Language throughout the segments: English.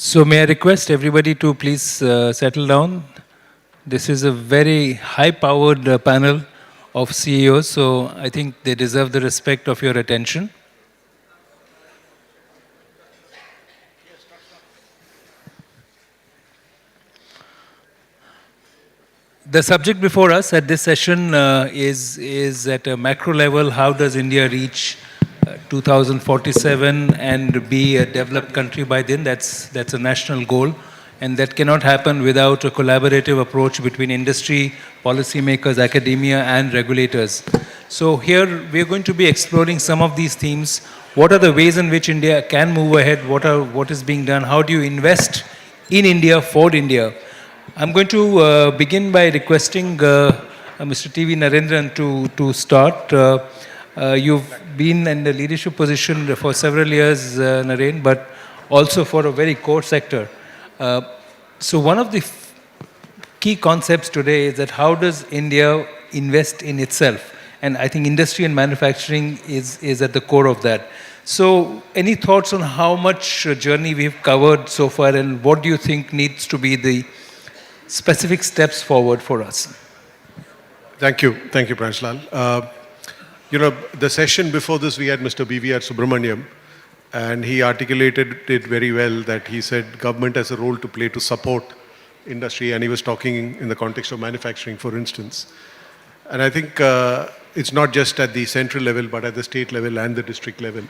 So may I request everybody to please settle down. This is a very high-powered panel of CEOs, so I think they deserve the respect of your attention. The subject before us at this session is at a macro level, how does India reach 2047 and be a developed country by then? That's a national goal. And that cannot happen without a collaborative approach between industry, policymakers, academia, and regulators. So here we're going to be exploring some of these themes. What are the ways in which India can move ahead? What is being done? How do you invest in India for India? I'm going to begin by requesting Mr. T.V. Narendran to start. You've been in the leadership position for several years, Naren, but also for a very core sector. So one of the key concepts today is that how does India invest in itself? And I think industry and manufacturing is at the core of that. So any thoughts on how much journey we've covered so far and what do you think needs to be the specific steps forward for us? Thank you, Pranjal. The session before this we had Mr. B.V.R. Subramaniam, and he articulated it very well that he said government has a role to play to support industry, and he was talking in the context of manufacturing, for instance. And I think it's not just at the central level, but at the state level and the district level.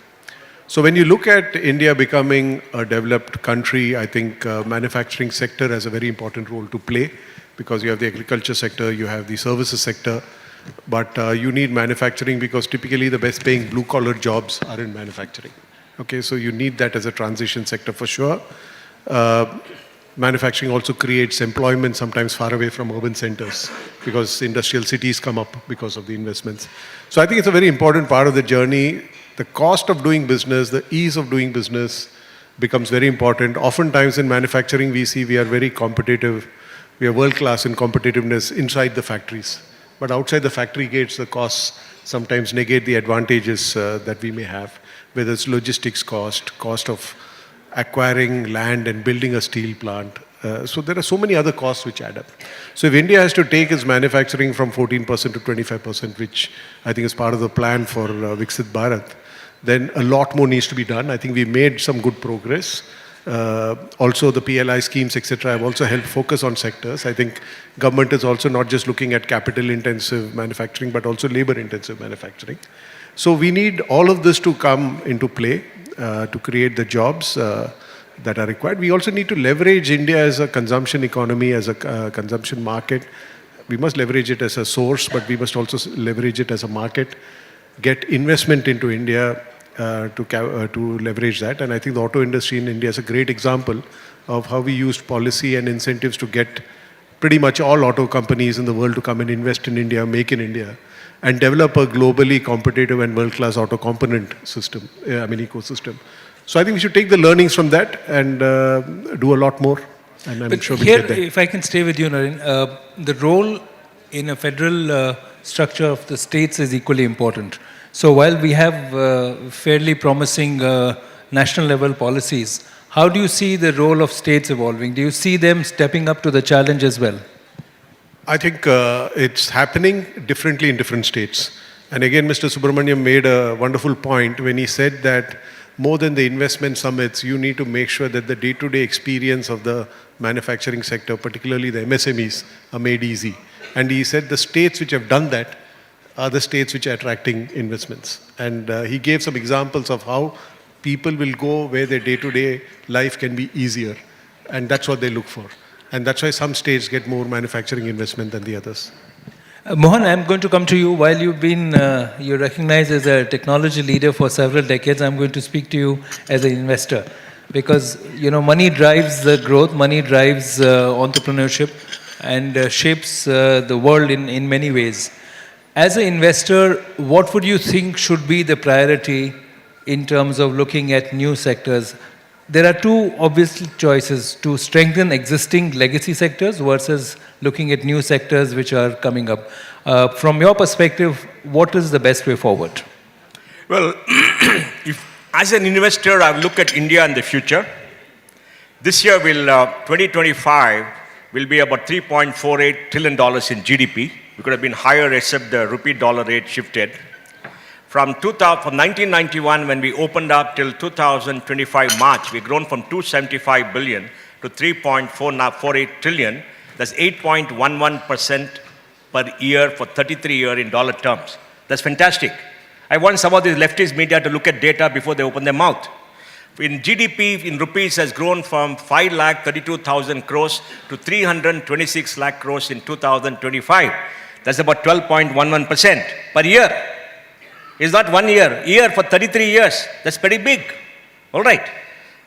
So when you look at India becoming a developed country, I think manufacturing sector has a very important role to play because you have the agriculture sector, you have the services sector, but you need manufacturing because typically the best paying blue collar jobs are in manufacturing. Okay, so you need that as a transition sector for sure. Manufacturing also creates employment sometimes far away from urban centers because industrial cities come up because of the investments. So I think it's a very important part of the journey. The cost of doing business, the ease of doing business becomes very important. Oftentimes in manufacturing we see we are very competitive. We are world class in competitiveness inside the factories. But outside the factory gates, the costs sometimes negate the advantages that we may have, whether it's logistics cost of acquiring land and building a steel plant. So there are so many other costs which add up. So if India has to take its manufacturing from 14% to 25%, which I think is part of the plan for Viksit Bharat, then a lot more needs to be done. I think we made some good progress. Also the PLI schemes, etc., have also helped focus on sectors. I think government is also not just looking at capital-intensive manufacturing, but also labor-intensive manufacturing. So we need all of this to come into play to create the jobs that are required. We also need to leverage India as a consumption economy, as a consumption market. We must leverage it as a source, but we must also leverage it as a market, get investment into India to leverage that. And I think the auto industry in India is a great example of how we used policy and incentives to get pretty much all auto companies in the world to come and invest in India, make in India, and develop a globally competitive and world-class auto component system, ecosystem. So I think we should take the learnings from that and do a lot more. And I'm sure we'll get there. If I can stay with you, Naren, the role in a federal structure of the states is equally important. So while we have fairly promising national level policies, how do you see the role of states evolving? Do you see them stepping up to the challenge as well? I think it's happening differently in different states. And again, Mr. Subramaniam made a wonderful point when he said that more than the investment summits, you need to make sure that the day-to-day experience of the manufacturing sector, particularly the MSMEs, are made easy. And he said the states which have done that are the states which are attracting investments. And he gave some examples of how people will go where their day-to-day life can be easier. And that's what they look for. And that's why some states get more manufacturing investment than the others. Mohan, I'm going to come to you. While you're recognized as a technology leader for several decades, I'm going to speak to you as an investor. Because, money drives the growth, money drives entrepreneurship and shapes the world in many ways. As an investor, what would you think should be the priority in terms of looking at new sectors? There are two obvious choices: to strengthen existing legacy sectors versus looking at new sectors which are coming up. From your perspective, what is the best way forward? Well, as an investor, I look at India and the future. This year, 2025 will be about $3.48 trillion in GDP. We could have been higher except the rupee-dollar rate shifted. From 1991, when we opened up till 2025 March, we've grown from 275 billion to 3.48 trillion. That's 8.11% per year for 33 years in dollar terms. That's fantastic. I want some of these leftist media to look at data before they open their mouth. In GDP, in rupees, has grown from 5,32,000 crores to 326 lakh crores in 2025. That's about 12.11% per year. It's not 1 year for 33 years. That's pretty big. All right.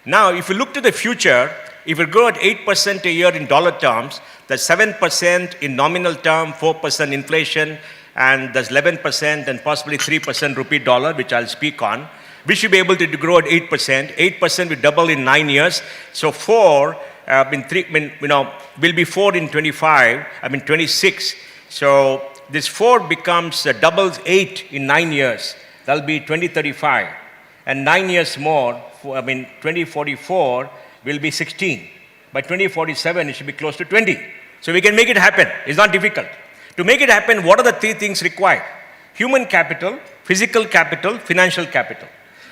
Now, if you look to the future, if we grow at 8% a year in dollar terms, that's 7% in nominal term, 4% inflation, and there's 11% and possibly 3% rupee dollar, which I'll speak on. We should be able to grow at 8%. 8% will double in 9 years. So 4, will be 4 in 26. So this 4 becomes doubles 8 in 9 years. That'll be 2035. And 9 years more, 2044 will be 16. By 2047, it should be close to 20. So we can make it happen. It's not difficult. To make it happen, what are the 3 things required? Human capital, physical capital, financial capital.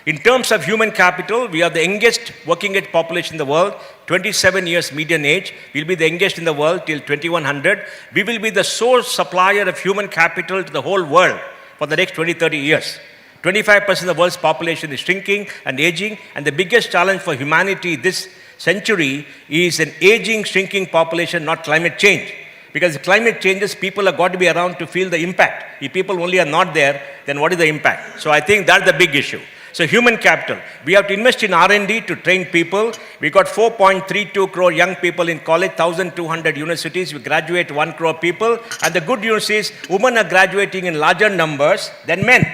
In terms of human capital, we are the youngest working age population in the world, 27 years median age. We'll be the youngest in the world till 2100. We will be the sole supplier of human capital to the whole world for the next 20, 30 years. 25% of the world's population is shrinking and aging, and the biggest challenge for humanity this century is an aging, shrinking population, not climate change. Because if climate changes, people have got to be around to feel the impact. If people only are not there, then what is the impact? So I think that's the big issue. So human capital. We have to invest in R&D to train people. We got 4.32 crore young people in college, 1,200 universities. We graduate 1 crore people. And the good news is women are graduating in larger numbers than men.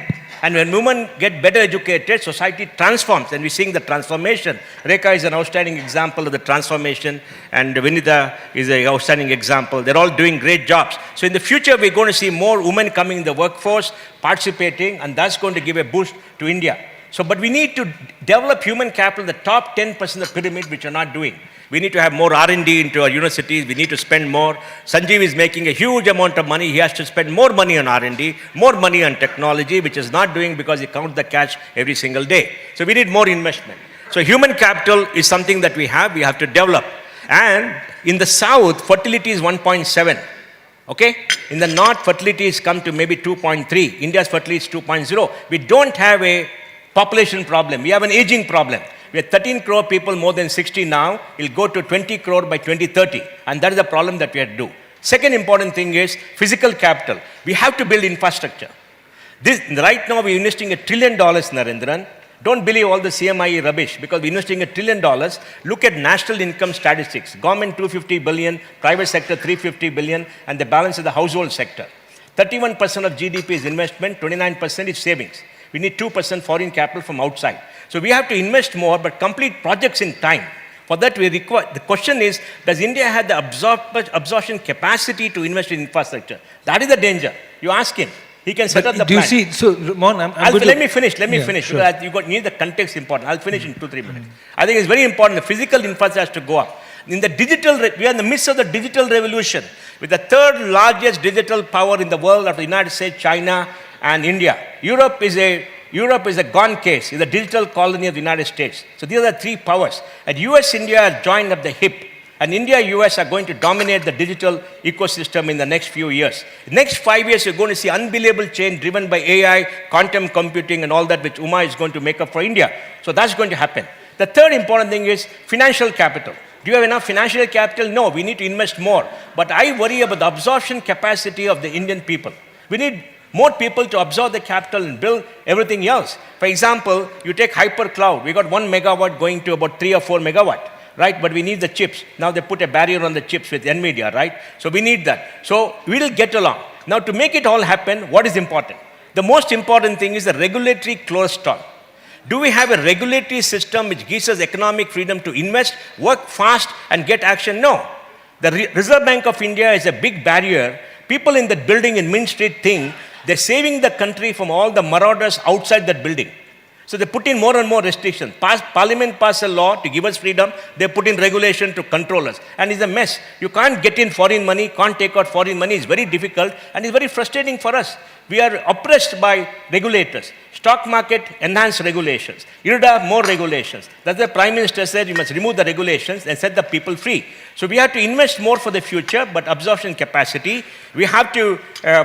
And when women get better educated, society transforms, and we're seeing the transformation. Rekha is an outstanding example of the transformation, and Vinita is an outstanding example. They're all doing great jobs. So in the future, we're going to see more women coming in the workforce, participating, and that's going to give a boost to India. So, but we need to develop human capital, the top 10% of the pyramid, which are not doing. We need to have more R&D into our universities. We need to spend more. Sanjeev is making a huge amount of money. He has to spend more money on R&D, more money on technology, which is not doing because he counts the cash every single day. So we need more investment. So human capital is something that we have to develop. And in the south, fertility is 1.7. Okay? In the north, fertility has come to maybe 2.3. India's fertility is 2.0. We don't have a population problem. We have an aging problem. We have 13 crore people more than 60 now. It'll go to 20 crore by 2030. And that is the problem that we have to do. Second important thing is physical capital. We have to build infrastructure. Right now, we're investing $1 trillion, Narendran. Don't believe all the CMIE rubbish because we're investing $1 trillion. Look at national income statistics. Government 250 billion, private sector 350 billion, and the balance is the household sector. 31% of GDP is investment, 29% is savings. We need 2% foreign capital from outside. So we have to invest more, but complete projects in time. For that, we require. The question is, does India have the absorption capacity to invest in infrastructure? That is the danger. You ask him. He can set up the plan. Do you see? So, Ramon, let me finish. Let me Yeah, finish. sure. You need the context important. I'll finish in 2-3 minutes. I think it's very important. The physical infrastructure has to go up. In the we are in the midst of the digital revolution, with the third largest digital power in the world after the United States, China, and India. Europe is a gone case. It's a digital colony of the United States. So these are the 3 powers. And US, India have joined up the hip. And India, US are going to dominate the digital ecosystem in the next few years. Next 5 years, you're going to see unbelievable change driven by AI, quantum computing, and all that, which Uma is going to make up for India. So that's going to happen. The third important thing is financial capital. Do you have enough financial capital? No, we need to invest more. But I worry about the absorption capacity of the Indian people. We need more people to absorb the capital and build everything else. For example, you take hyper cloud. We got 1 megawatt going to about 3 or 4 megawatt, right? But we need the chips. Now they put a barrier on the chips with NVIDIA, right? So we need that. So we will get along. Now to make it all happen, what is important? The most important thing is the regulatory close stall. Do we have a regulatory system which gives us economic freedom to invest, work fast, and get action? No. The Reserve Bank of India is a big barrier. People in that building in Mint Street think they're saving the country from all the marauders outside that building. So they put in more and more restrictions. Parliament passed a law to give us freedom. They put in regulation to control us. And it's a mess. You can't get in foreign money, can't take out foreign money. It's very difficult and it's very frustrating for us. We are oppressed by regulators. Stock market, enhanced regulations. IRDA, more regulations. That's the Prime Minister said you must remove the regulations and set the people free. So we have to invest more for the future, but absorption capacity. We have to,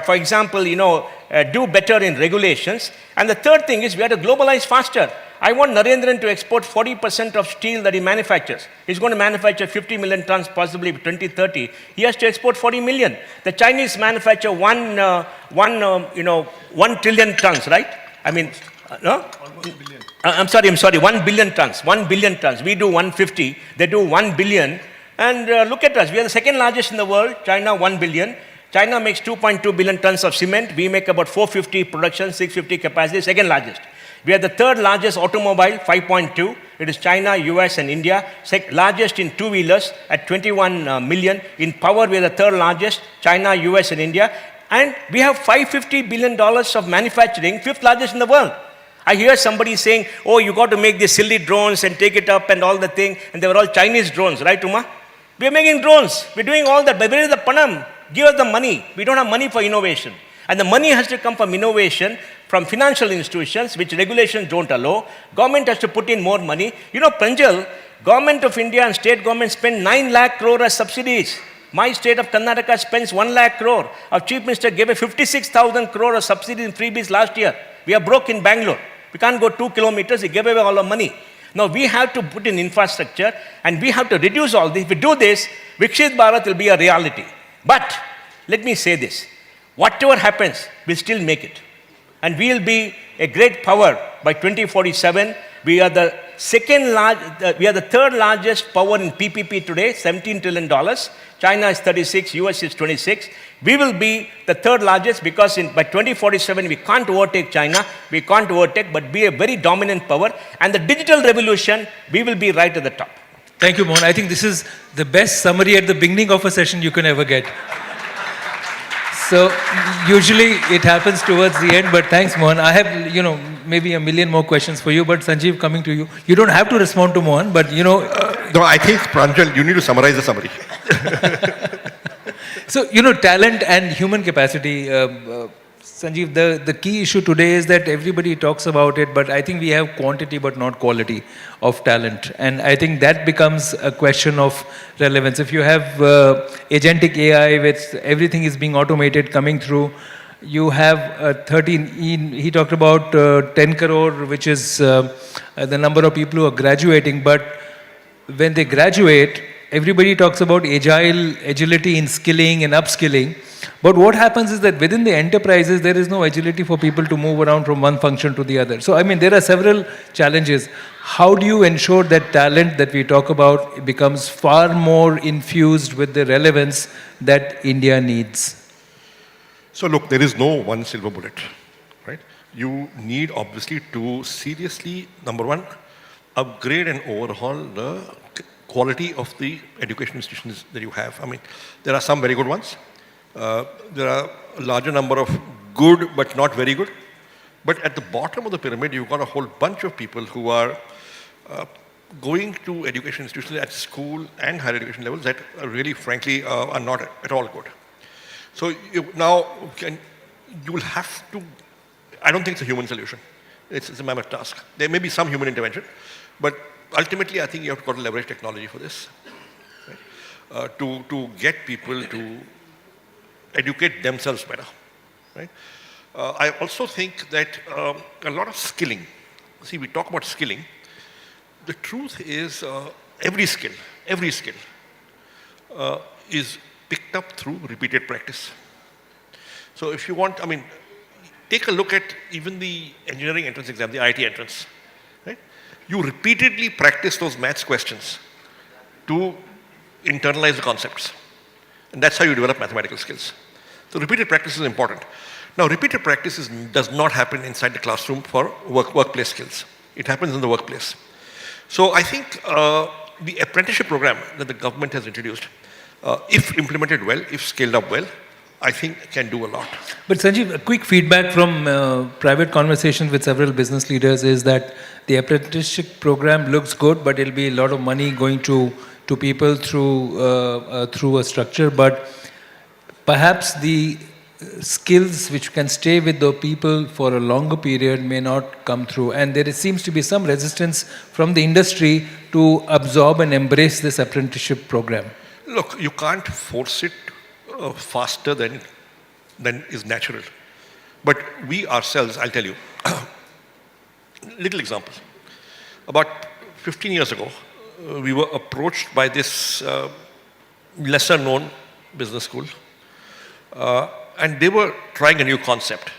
for example, do better in regulations. And the third thing is we have to globalize faster. I want Narendran to export 40% of steel that he manufactures. He's going to manufacture 50 million tons, possibly by 2030. He has to export 40 million. The Chinese manufacture 1 trillion tons, right? I mean, no? Almost billion. I'm sorry, 1 billion tons. 1 billion tons. We do 150, they do 1 billion. And look at us, we are the second largest in the world, China 1 billion. China makes 2.2 billion tons of cement. We make about 450 production, 650 capacity, second largest. We are the third largest automobile, 5.2. It is China, US, and India. Largest in two-wheelers at 21 million. In power, we are the third largest, China, US, and India. And we have $550 billion of manufacturing, fifth largest in the world. I hear somebody saying, oh, you got to make these silly drones and take it up and all the thing. And they were all Chinese drones, right, Uma? We are making drones. We're doing all that. But where is the panam? Give us the money. We don't have money for innovation. And the money has to come from innovation, from financial institutions, which regulations don't allow. Government has to put in more money. Pranjal, Government of India and state government spend 9 lakh crore as subsidies. My state of Karnataka spends 1 lakh crore. Our Chief Minister gave a 56,000 crore of subsidies in freebies last year. We are broke in Bangalore. We can't go 2 kilometers. He gave away all our money. Now we have to put in infrastructure and we have to reduce all this. If we do this, Vikshit Bharat will be a reality. But let me say this. Whatever happens, we'll still make it. And we'll be a great power by 2047. We are the third largest power in PPP today, $17 trillion. China is 36, US is 26. We will be the third largest because by 2047, we can't overtake China. We can't overtake, but be a very dominant power. And the digital revolution, we will be right at the top. Thank you, Mohan. I think this is the best summary at the beginning of a session you can ever get. So usually it happens towards the end, but thanks, Mohan. I have, maybe a million more questions for you, but Sanjeev, coming to you. You don't have to respond to Mohan, but No, I think, Pranjal, you need to summarize the summary. So, talent and human capacity, Sanjeev, the key issue today is that everybody talks about it, but I think we have quantity but not quality of talent. And I think that becomes a question of relevance. If you have agentic AI, with everything is being automated coming through, you have 13, he talked about 10 crore, which is the number of people who are graduating, but when they graduate, everybody talks about agility in skilling and upskilling. But what happens is that within the enterprises, there is no agility for people to move around from one function to the other. So, there are several challenges. How do you ensure that talent that we talk about becomes far more infused with the relevance that India needs? So look, there is no one silver bullet, right? You need obviously to seriously, number one, upgrade and overhaul the quality of the education institutions that you have. There are some very good ones. There are a larger number of good but not very good. But at the bottom of the pyramid, you've got a whole bunch of people who are going to education institutions at school and higher education levels that really, frankly, are not at all good. So you will have to, I don't think it's a human solution. It's a mammoth task. There may be some human intervention, but ultimately, I think you have got to leverage technology for this, right? To get people to educate themselves better, right? I also think that a lot of skilling, see, we talk about skilling. The truth is every skill is picked up through repeated practice. So if you want, take a look at even the engineering entrance exam, the IT entrance, right? You repeatedly practice those maths questions to internalize the concepts. And that's how you develop mathematical skills. So repeated practice is important. Now, repeated practice does not happen inside the classroom for workplace skills. It happens in the workplace. So I think the apprenticeship program that the government has introduced, if implemented well, if scaled up well, I think can do a lot. But Sanjeev, a quick feedback from private conversations with several business leaders is that the apprenticeship program looks good, but it'll be a lot of money going to people through a structure. But perhaps the skills which can stay with the people for a longer period may not come through. And there seems to be some resistance from the industry to absorb and embrace this apprenticeship program. Look, you can't force it faster than is natural. But we ourselves, I'll tell you, little example. About 15 years ago, we were approached by this lesser known business school, and they were trying a new concept,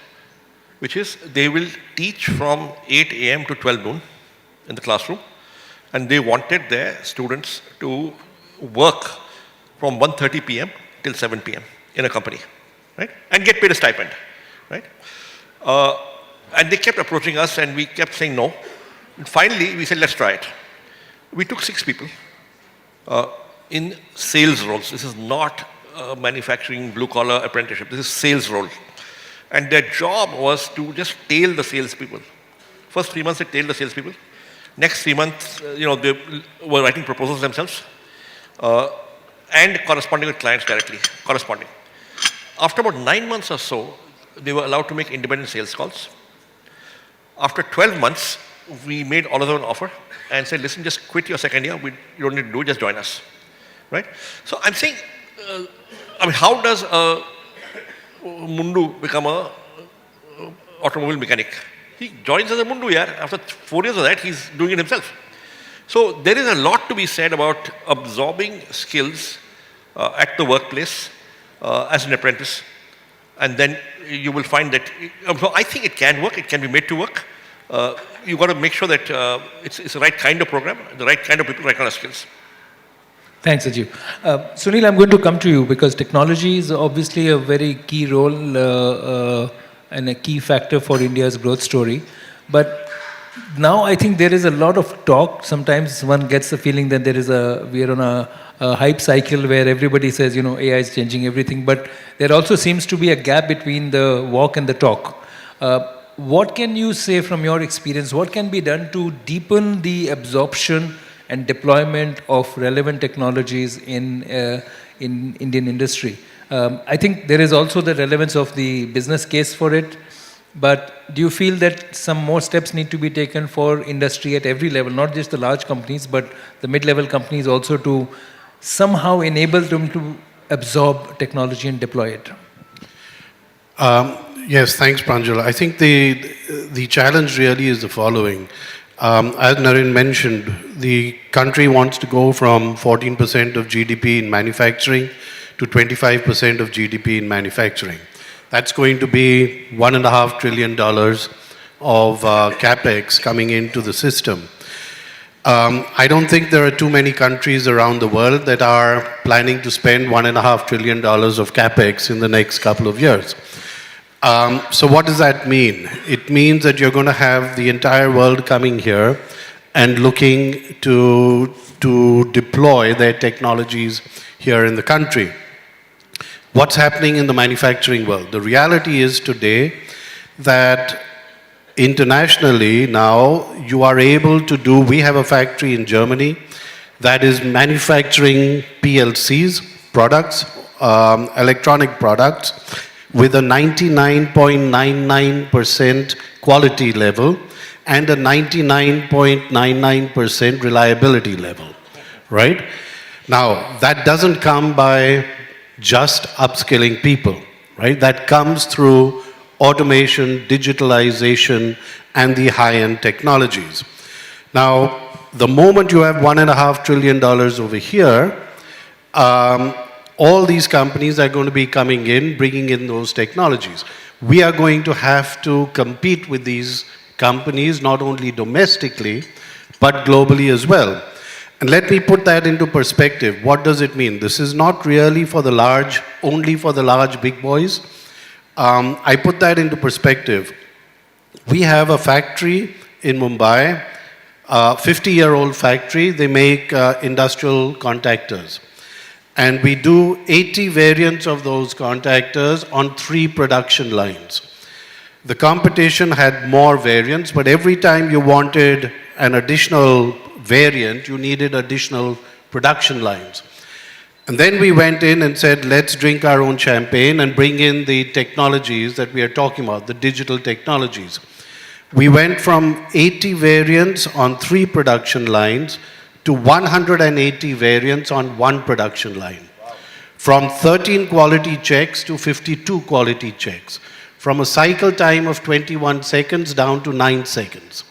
which is they will teach from 8 a.m. to 12 noon in the classroom, and they wanted their students to work from 1:30 p.m. till 7 p.m. in a company, right? And get paid a stipend, right? And they kept approaching us and we kept saying no. And finally, we said, let's try it. We took 6 people in sales roles. This is not manufacturing blue-collar apprenticeship. This is sales role. And their job was to just tail the salespeople. First 3 months, they tailed the salespeople. Next 3 months, they were writing proposals themselves and corresponding with clients directly, corresponding. After about 9 months or so, they were allowed to make independent sales calls. After 12 months, we made all of them an offer and said, listen, just quit your second year. You don't need to do it, just join us, right? So I'm saying, how does a Mundu become a automobile mechanic? He joins as a Mundu, yeah. After 4 years of that, he's doing it himself. So there is a lot to be said about absorbing skills at the workplace as an apprentice. And then you will find that, so I think it can work, it can be made to work. You've got to make sure that it's the right kind of program, the right kind of people, right kind of skills. Thanks, Ajit. Sunil, I'm going to come to you because technology is obviously a very key role and a key factor for India's growth story. But now I think there is a lot of talk. Sometimes one gets the feeling that we are on a hype cycle where everybody says, AI is changing everything. But there also seems to be a gap between the walk and the talk. What can you say from your experience? What can be done to deepen the absorption and deployment of relevant technologies in Indian industry? I think there is also the relevance of the business case for it. But do you feel that some more steps need to be taken for industry at every level, not just the large companies, but the mid-level companies also to somehow enable them to absorb technology and deploy it? Yes, thanks, Pranjal. I think the challenge really is the following. As Narendran mentioned, the country wants to go from 14% of GDP in manufacturing to 25% of GDP in manufacturing. That's going to be $1.5 trillion of capex coming into the system. I don't think there are too many countries around the world that are planning to spend $1.5 trillion of capex in the next couple of years. So what does that mean? It means that you're going to have the entire world coming here and looking to deploy their technologies here in the country. What's happening in the manufacturing world? The reality is today that internationally now you are able to do, we have a factory in Germany that is manufacturing PLCs, products, electronic products with a 99.99% quality level and a 99.99% reliability level, right? Now, that doesn't come by just upskilling people, right? That comes through automation, digitalization, and the high-end technologies. Now, the moment you have $1.5 trillion over here, all these companies are going to be coming in, bringing in those technologies. We are going to have to compete with these companies, not only domestically, but globally as well. And let me put that into perspective. What does it mean? This is not really for the large, only for the large big boys. I put that into perspective. We have a factory in Mumbai, a 50-year-old factory. They make industrial contactors. And we do 80 variants of those contactors on 3 production lines. The competition had more variants, but every time you wanted an additional variant, you needed additional production lines. And then we went in and said, let's drink our own champagne and bring in the technologies that we are talking about, the digital technologies. We went from 80 variants on 3 production lines to 180 variants on 1 production line. From 13 quality checks to 52 quality checks. From a cycle time of 21 seconds down to 9 seconds.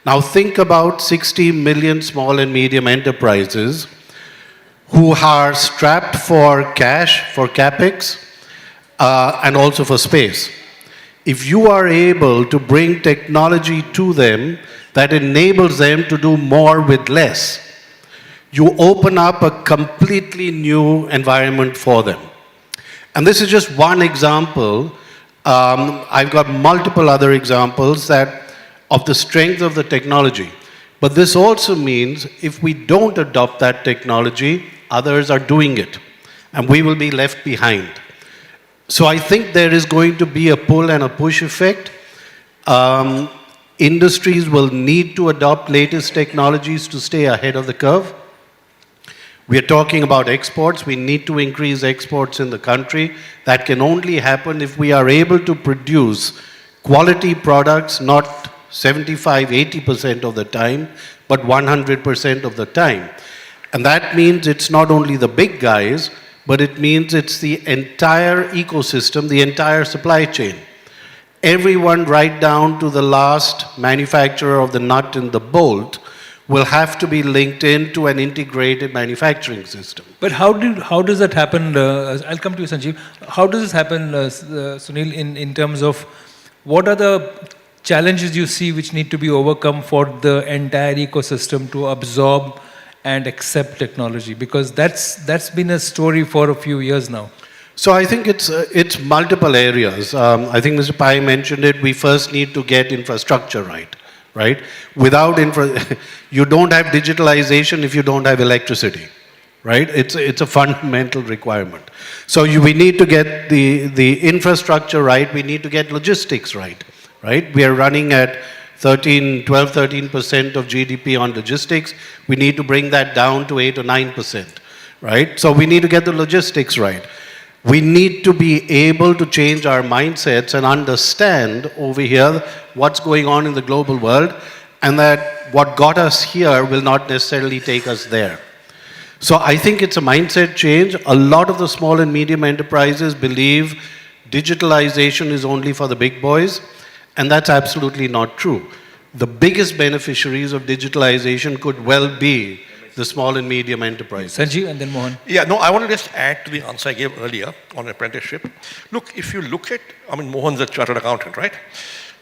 Now think about 60 million small and medium enterprises who are strapped for cash, for capex, and also for space. If you are able to bring technology to them that enables them to do more with less, you open up a completely new environment for them. And this is just one example. I've got multiple other examples of the strength of the technology. But this also means if we don't adopt that technology, others are doing it, and we will be left behind. So I think there is going to be a pull and a push effect. Industries will need to adopt latest technologies to stay ahead of the curve. We are talking about exports. We need to increase exports in the country. That can only happen if we are able to produce quality products, not 75, 80% of the time, but 100% of the time. And that means it's not only the big guys, but it means it's the entire ecosystem, the entire supply chain. Everyone right down to the last manufacturer of the nut and the bolt will have to be linked into an integrated manufacturing system. But how does that happen? I'll come to you, Sanjeev. How does this happen, Sunil, in terms of what are the challenges you see which need to be overcome for the entire ecosystem to absorb and accept technology? Because that's been a story for a few years now. So I think it's multiple areas. I think Mr. Pai mentioned it. We first need to get infrastructure right? Without you don't have digitalization if you don't have electricity, right? It's a fundamental requirement. So we need to get the infrastructure right. We need to get logistics right? We are running at 12-13% of GDP on logistics. We need to bring that down to 8 or 9%, right? So we need to get the logistics right. We need to be able to change our mindsets and understand over here what's going on in the global world, and that what got us here will not necessarily take us there. So I think it's a mindset change. A lot of the small and medium enterprises believe digitalization is only for the big boys, and that's absolutely not true. The biggest beneficiaries of digitalization could well be the small and medium enterprises. Sanjeev and then Mohan. Yeah, no, I want to just add to the answer I gave earlier on apprenticeship. Look, if you look at, Mohan's a chartered accountant, right?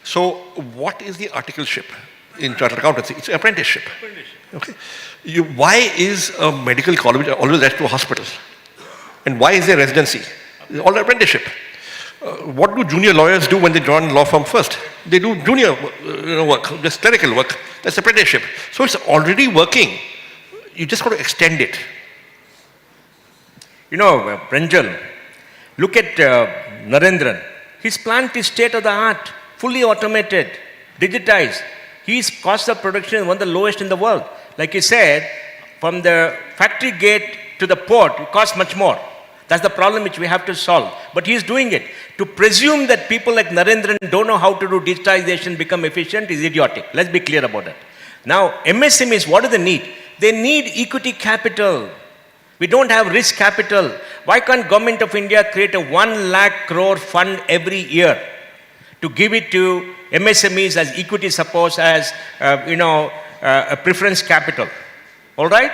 So what is the articleship in chartered accountancy? It's apprenticeship. Okay. Why is a medical college always attached to a hospital? And why is there residency? It's all apprenticeship. What do junior lawyers do when they join law firm first? They do junior work, just clerical work. That's apprenticeship. So it's already working. You just got to extend it. Pranjal, look at Narendran. His plant is state of the art, fully automated, digitized. His cost of production is one of the lowest in the world. Like he said, from the factory gate to the port, it costs much more. That's the problem which we have to solve. But he's doing it. To presume that people like Narendran don't know how to do digitization, become efficient, is idiotic. Let's be clear about it. Now, MSMEs, what do they need? They need equity capital. We don't have risk capital. Why can't Government of India create a 1 lakh crore fund every year to give it to MSMEs as equity, suppose as, a preference capital? All right?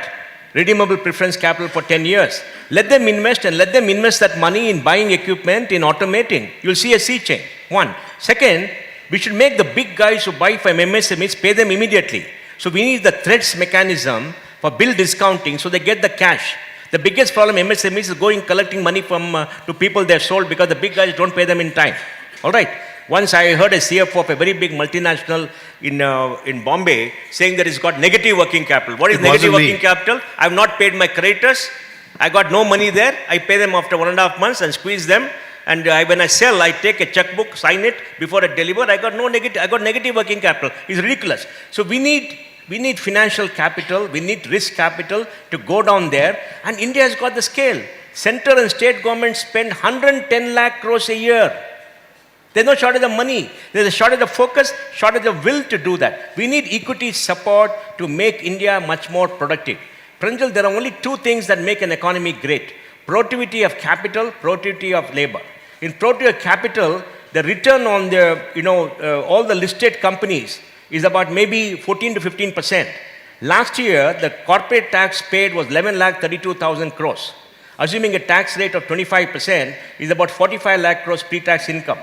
Redeemable preference capital for 10 years. Let them invest and let them invest that money in buying equipment, in automating. You'll see a sea change. One. Second, we should make the big guys who buy from MSMEs pay them immediately. So we need the threats mechanism for bill discounting so they get the cash. The biggest problem MSMEs is collecting money from to people they're sold because the big guys don't pay them in time. All right. Once I heard a CFO of a very big multinational in Bombay saying that it's got negative working capital. What is negative working capital? I've not paid my creditors I got no money there. I pay them after 1.5 months and squeeze them. And when I sell, I take a checkbook, sign it before I deliver. I got negative working capital. It's ridiculous. So we need financial capital. We need risk capital to go down there. And India has got the scale. Central and state governments spend 110 lakh crores a year. There's no shortage of money. There's a shortage of focus, shortage of will to do that. We need equity support to make India much more productive. Pranjal, there are only two things that make an economy great. Productivity of capital, productivity of labor. In productivity of capital, the return on the, all the listed companies is about maybe 14 to 15%. Last year, the corporate tax paid was 11,32,000 crores. Assuming a tax rate of 25% is about 45 lakh crores pre-tax income.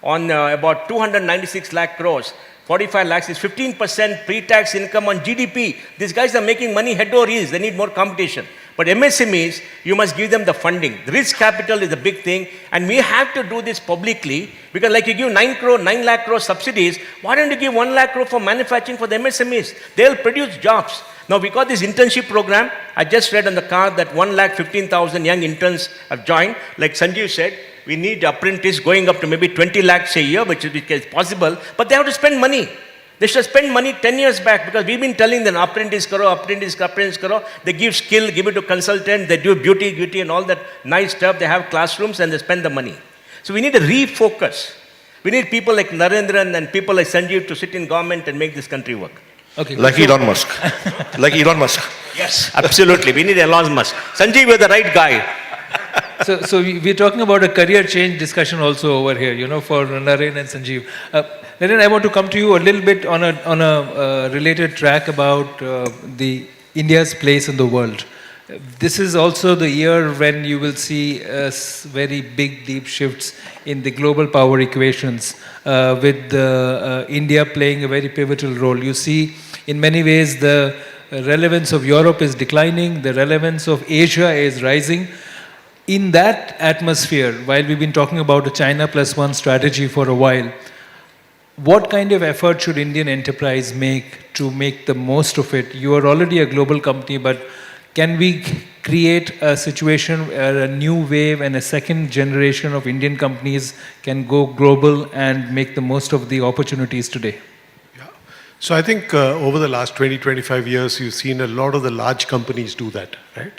On about 296 lakh crores, 45 lakhs is 15% pre-tax income on GDP. These guys are making money head over heels. They need more competition. But MSMEs, you must give them the funding. The risk capital is a big thing, and we have to do this publicly, because like you give 9 lakh crore subsidies, why don't you give 1 lakh crore for manufacturing for the MSMEs? They'll produce jobs. Now we got this internship program. I just read on the card that 1,15,000 young interns have joined. Like Sanjeev said, we need apprentices going up to maybe 20 lakhs a year, which is possible, but they have to spend money. They should spend money 10 years back, because we've been telling them apprentice karo. They give skill, give it to consultant, they do beauty and all that nice stuff. They have classrooms and they spend the money. So we need a refocus. We need people like Narendran and people like Sanjeev to sit in government and make this country work. Okay. Like Elon Musk. Like Elon Musk. Yes, absolutely. We need Elon Musk. Sanjeev, you're the right guy. So we're talking about a career change discussion also over here, for Naren and Sanjeev. Naren, I want to come to you a little bit on a related track about the India's place in the world. This is also the year when you will see very big, deep shifts in the global power equations, with India playing a very pivotal role. You see, in many ways, the relevance of Europe is declining, the relevance of Asia is rising. In that atmosphere, while we've been talking about the China plus one strategy for a while, what kind of effort should Indian enterprise make to make the most of it? You are already a global company, but can we create a situation where a new wave and a second generation of Indian companies can go global and make the most of the opportunities today? Yeah. So I think over the last 20, 25 years, you've seen a lot of the large companies do that, right?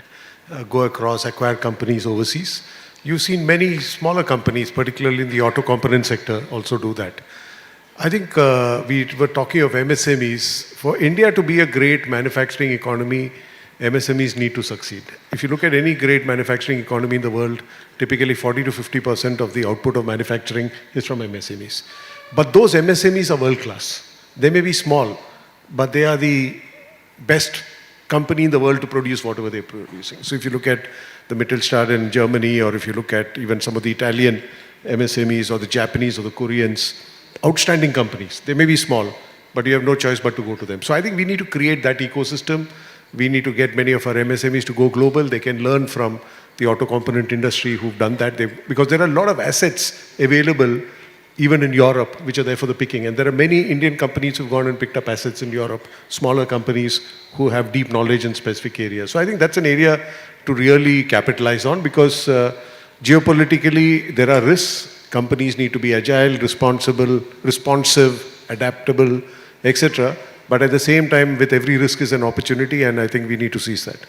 Go across, acquire companies overseas. You've seen many smaller companies, particularly in the auto component sector, also do that. I think we were talking of MSMEs. For India to be a great manufacturing economy, MSMEs need to succeed. If you look at any great manufacturing economy in the world, typically 40 to 50% of the output of manufacturing is from MSMEs. But those MSMEs are world class. They may be small, but they are the best company in the world to produce whatever they're producing. So if you look at the Mittelstand in Germany, or if you look at even some of the Italian MSMEs or the Japanese or the Koreans, outstanding companies. They may be small, but you have no choice but to go to them. So I think we need to create that ecosystem. We need to get many of our MSMEs to go global. They can learn from the auto component industry who've done that. Because there are a lot of assets available even in Europe, which are there for the picking. And there are many Indian companies who've gone and picked up assets in Europe, smaller companies who have deep knowledge in specific areas. So I think that's an area to really capitalize on, because geopolitically there are risks. Companies need to be agile, responsive, adaptable, etc. But at the same time, with every risk is an opportunity, and I think we need to seize that.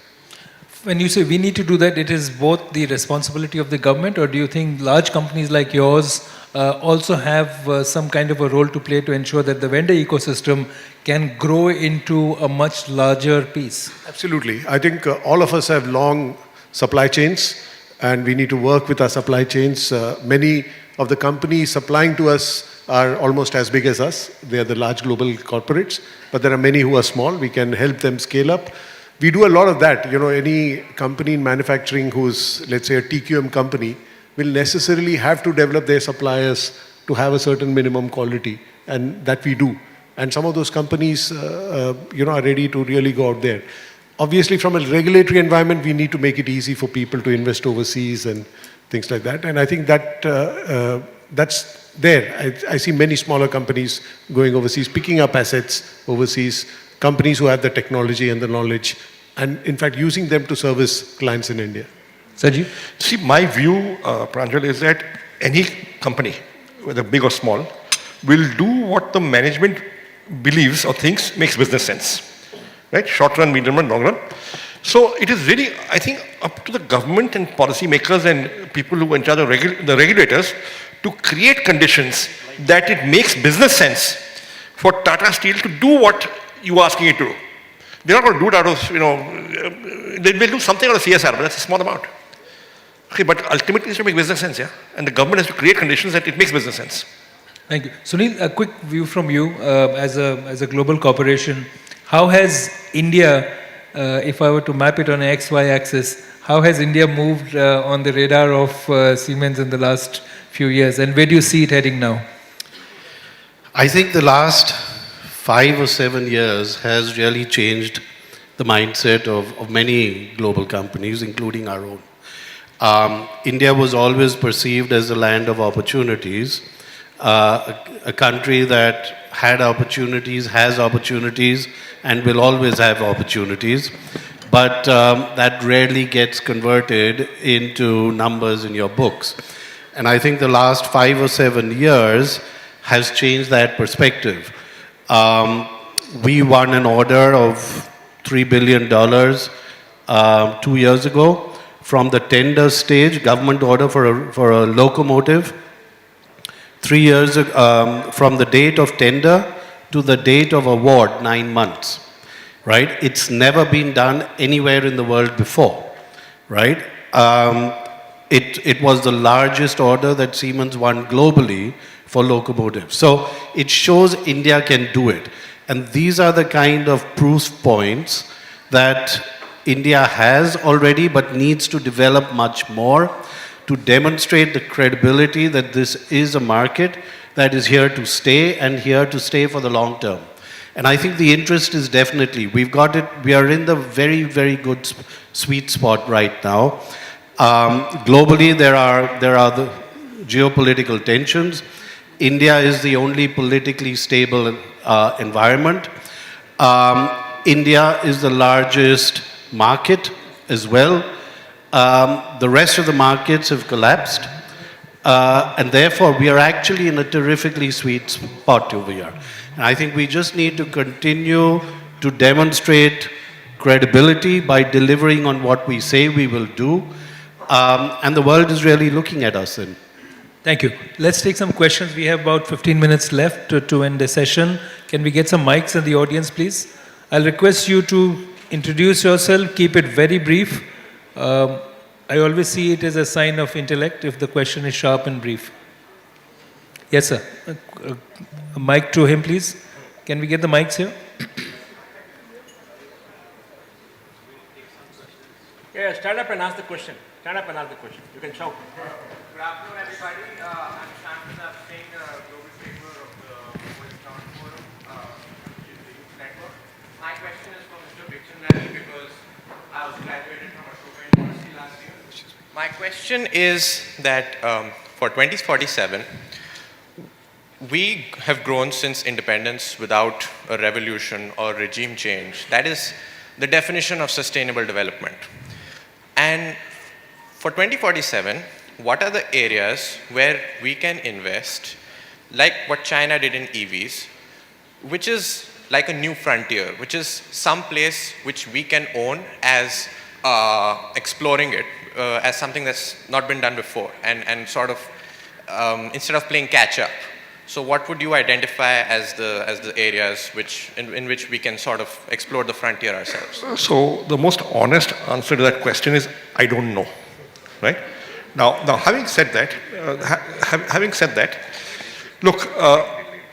When you say we need to do that, it is both the responsibility of the government, or do you think large companies like yours also have some kind of a role to play to ensure that the vendor ecosystem can grow into a much larger piece? Absolutely. I think all of us have long supply chains, and we need to work with our supply chains. Many of the companies supplying to us are almost as big as us. They are the large global corporates, but there are many who are small. We can help them scale up. We do a lot of that. Any company in manufacturing who's, let's say, a TQM company, will necessarily have to develop their suppliers to have a certain minimum quality, and that we do. And some of those companies, are ready to really go out there. Obviously, from a regulatory environment, we need to make it easy for people to invest overseas and things like that. And I think that that's there. I see many smaller companies going overseas, picking up assets overseas, companies who have the technology and the knowledge and in fact using them to service clients in India. Sanjeev? See, my view, Pranjal, is that any company, whether big or small, will do what the management believes or thinks makes business sense. Right? Short run, medium run, long run. So it is really, I think, up to the government and policymakers and people who are in charge of the regulators to create conditions that it makes business sense for Tata Steel to do what you are asking it to do. They're not going to do it out of, they will do something out of CSR, but that's a small amount. Okay, but ultimately it's to make business sense, yeah? And the government has to create conditions that it makes business sense. Thank you. Sunil, a quick view from you as a global corporation. How has India, if I were to map it on an XY axis, how has India moved on the radar of Siemens in the last few years? And where do you see it heading now? I think the last 5 or 7 years has really changed the mindset of many global companies, including our own. India was always perceived as a land of opportunities, a country that had opportunities, has opportunities, and will always have opportunities. But that rarely gets converted into numbers in your books. And I think the last 5 or 7 years has changed that perspective. We won an order of $3 billion 2 years ago from the tender stage, government order for a locomotive. 3 years from the date of tender to the date of award, 9 months, right? It's never been done anywhere in the world before, right? It was the largest order that Siemens won globally for locomotives. So it shows India can do it. And these are the kind of proof points that India has already but needs to develop much more to demonstrate the credibility that this is a market that is here to stay and here to stay for the long term. And I think the interest is definitely, we've got it, we are in the very, very good sweet spot right now. Globally, there are the geopolitical tensions. India is the only politically stable environment. India is the largest market as well. The rest of the markets have collapsed. And therefore, we are actually in a terrifically sweet spot over here. And I think we just need to continue to demonstrate credibility by delivering on what we say we will do. And the world is really looking at us then. Thank you. Let's take some questions. We have about 15 minutes left to end the session. Can we get some mics in the audience, please? I'll request you to introduce yourself, keep it very brief. I always see it as a sign of intellect if the question is sharp and brief. Yes, sir. A mic to him, please. Can we get the mics here? Yeah, stand up and ask the question. Stand up and ask the question. You can shout. Good afternoon, everybody. I'm Sharma, staying global paper of the World Economic Forum, which is the youth network. My question is for Mr. Bichandani because I was graduated from Ashoka University last year. My question is that for 2047, we have grown since independence without a revolution or regime change. That is the definition of sustainable development. And for 2047, what are the areas where we can invest, like what China did in EVs, which is like a new frontier, which is some place which we can own as exploring it as something that's not been done before, and sort of instead of playing catch up. So what would you identify as the areas in which we can sort of explore the frontier ourselves? So the most honest answer to that question is, I don't know, right? Now having said that, look,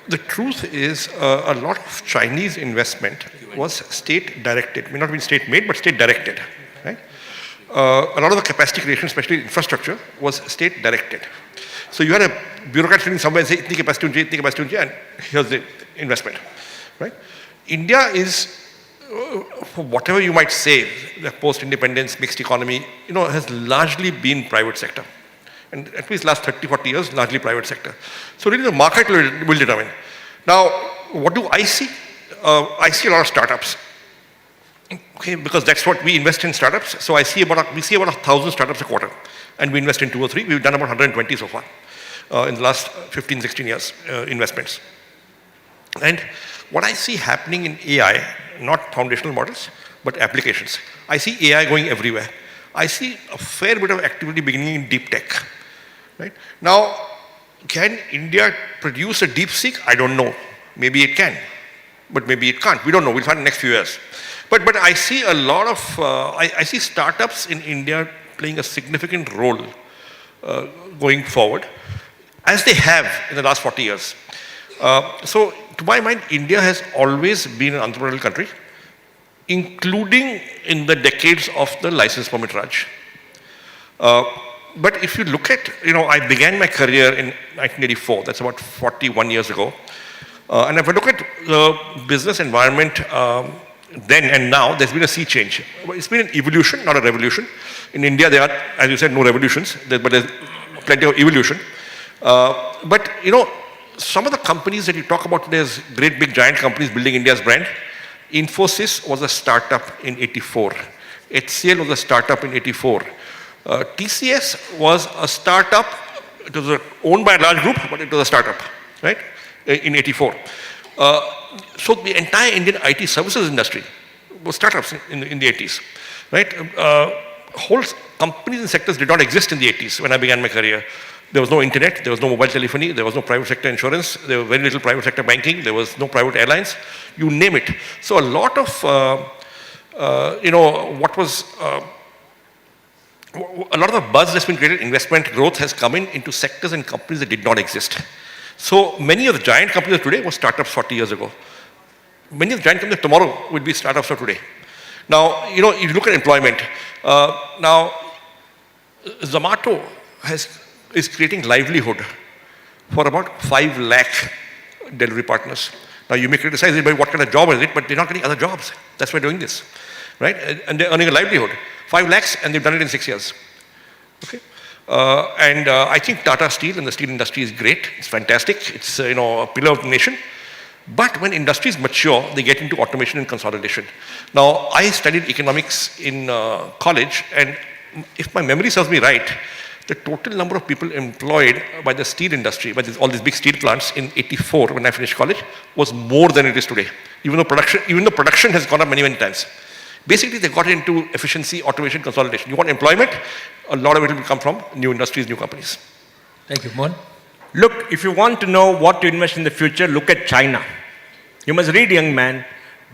the truth is a lot of Chinese investment was state directed. May not have been state made, but state directed, right? A lot of the capacity creation, especially infrastructure, was state directed. So you had a bureaucrat sitting somewhere and say, itni capacity unchi, and here's the investment, right? India is, for whatever you might say, the post-independence, mixed economy, has largely been private sector. And at least last 30, 40 years, largely private sector. So really the market will determine. Now, what do I see? I see a lot of startups. Okay, because that's what we invest in startups. So we see about 1,000 startups a quarter, and we invest in 2 or 3. We've done about 120 so far in the last 15, 16 years investments. And what I see happening in AI, not foundational models, but applications. I see AI going everywhere. I see a fair bit of activity beginning in deep tech. Right? Now, can India produce a DeepSeek? I don't know. Maybe it can, but maybe it can't. We don't know. We'll find in the next few years. But I see a lot of, I see startups in India playing a significant role going forward, as they have in the last 40 years. So, to my mind, India has always been an entrepreneurial country, including in the decades of the license permit Raj. But if you look at, I began my career in 1984, that's about 41 years ago. And if I look at the business environment then and now, there's been a sea change. It's been an evolution, not a revolution. In India, there are, as you said, no revolutions, but there's plenty of evolution. But, some of the companies that you talk about today as great big giant companies building India's brand, Infosys was a startup in 84. HCL was a startup in 84. TCS was a startup. It was owned by a large group, but it was a startup, right, in 84. So the entire Indian IT services industry was startups in the 80s, right? Whole companies and sectors did not exist in the 80s when I began my career. There was no internet, there was no mobile telephony, there was no private sector insurance, there was very little private sector banking, there was no private airlines, you name it. So a lot of, what was, a lot of the buzz that's been created, investment growth has come into sectors and companies that did not exist. So many of the giant companies of today were startups 40 years ago. Many of the giant companies of tomorrow will be startups of today. Now, if you look at employment, now Zomato is creating livelihood for about 5 lakh delivery partners. Now you may criticize it by what kind of job is it, but they're not getting other jobs. That's why they're doing this, right? And they're earning a livelihood. 5 lakhs, and they've done it in 6 years. Okay? I think Tata Steel and the steel industry is great. It's fantastic. It's a pillar of the nation. But when industries mature, they get into automation and consolidation. Now, I studied economics in college, and if my memory serves me right, the total number of people employed by the steel industry, by all these big steel plants in 84 when I finished college, was more than it is today. Even though production has gone up many, many times. Basically, they got into efficiency, automation, consolidation. You want employment, a lot of it will come from new industries, new companies. Thank you. Mohan? Look, if you want to know what to invest in the future, look at China. You must read, young man.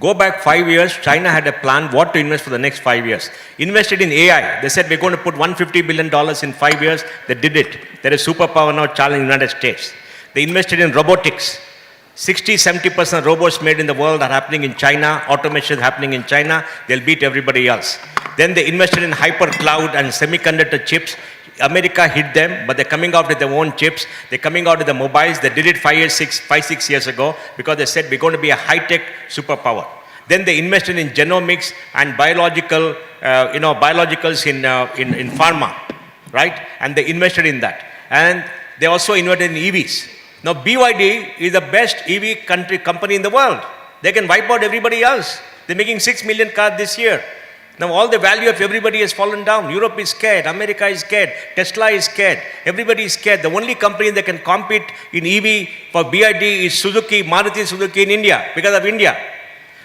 Go back 5 years, China had a plan what to invest for the next 5 years. Invested in AI. They said we're going to put $150 billion in 5 years. They did it. They're a superpower now challenging the United States. They invested in robotics. 60-70% robots made in the world are happening in China. Automation is happening in China. They'll beat everybody else. Then they invested in hyper cloud and semiconductor chips. America hit them, but they're coming out with their own chips. They're coming out with the mobiles. They did it 5-6 years ago because they said we're going to be a high-tech superpower. Then they invested in genomics and biologicals in pharma, right? And they invested in that. And they also invested in EVs. Now BYD is the best EV company in the world. They can wipe out everybody else. They're making 6 million cars this year. Now all the value of everybody has fallen down. Europe is scared, America is scared, Tesla is scared, everybody is scared. The only company that can compete in EV for BYD is Suzuki, Maruti Suzuki in India, because of India.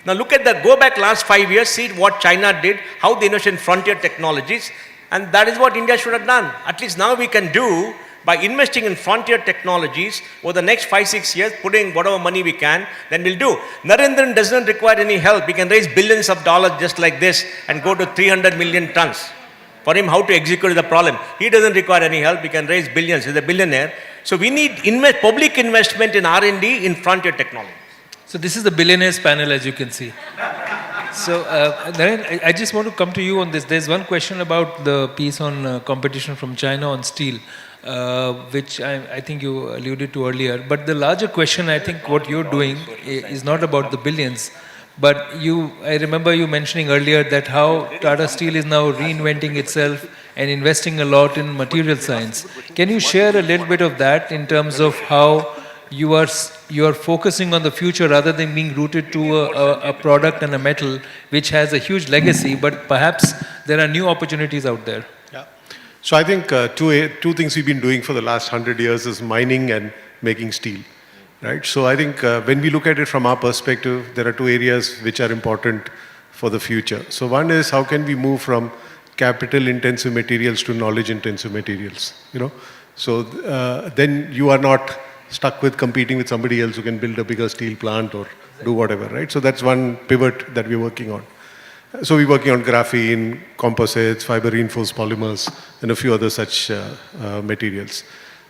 Now look at that, go back last 5 years, see what China did, how they invested in frontier technologies, and that is what India should have done. At least now we can do by investing in frontier technologies over the next 5-6 years, putting whatever money we can, then we'll do. Narendran doesn't require any help. He can raise billions of dollars just like this and go to 300 million tons. For him, how to execute is the problem. He doesn't require any help. He can raise billions. He's a billionaire. So we need public investment in R&D in frontier technology. So this is the billionaires panel, as you can see. So, Naren, I just want to come to you on this. There's one question about the piece on competition from China on steel, which I think you alluded to earlier. But the larger question, I think what you're doing is not about the billions, but I remember you mentioning earlier that how Tata Steel is now reinventing itself and investing a lot in material science. Can you share a little bit of that in terms of how you are focusing on the future rather than being rooted to a product and a metal which has a huge legacy, but perhaps there are new opportunities out there. Yeah. So I think two things we've been doing for the last 100 years is mining and making steel, right? So I think when we look at it from our perspective, there are two areas which are important for the future. So one is how can we move from capital-intensive materials to knowledge-intensive materials, you know? So then you are not stuck with competing with somebody else who can build a bigger steel plant or do whatever, right? So that's one pivot that we're working on. So we're working on graphene, composites, fiber-reinforced polymers, and a few other such materials.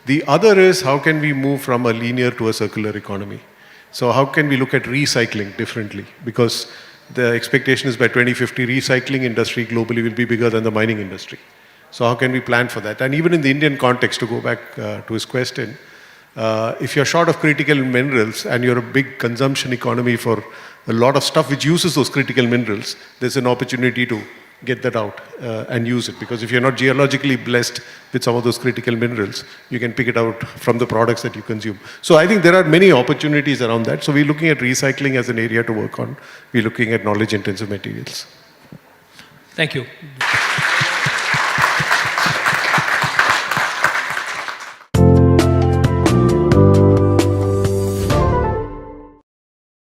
The other is how can we move from a linear to a circular economy? So how can we look at recycling differently? Because the expectation is by 2050, recycling industry globally will be bigger than the mining industry. So how can we plan for that? And even in the Indian context, to go back to his question, if you're short of critical minerals and you're a big consumption economy for a lot of stuff which uses those critical minerals, there's an opportunity to get that out and use it. Because if you're not geologically blessed with some of those critical minerals, you can pick it out from the products that you consume. So I think there are many opportunities around that. So we're looking at recycling as an area to work on. We're looking at knowledge-intensive materials. Thank you.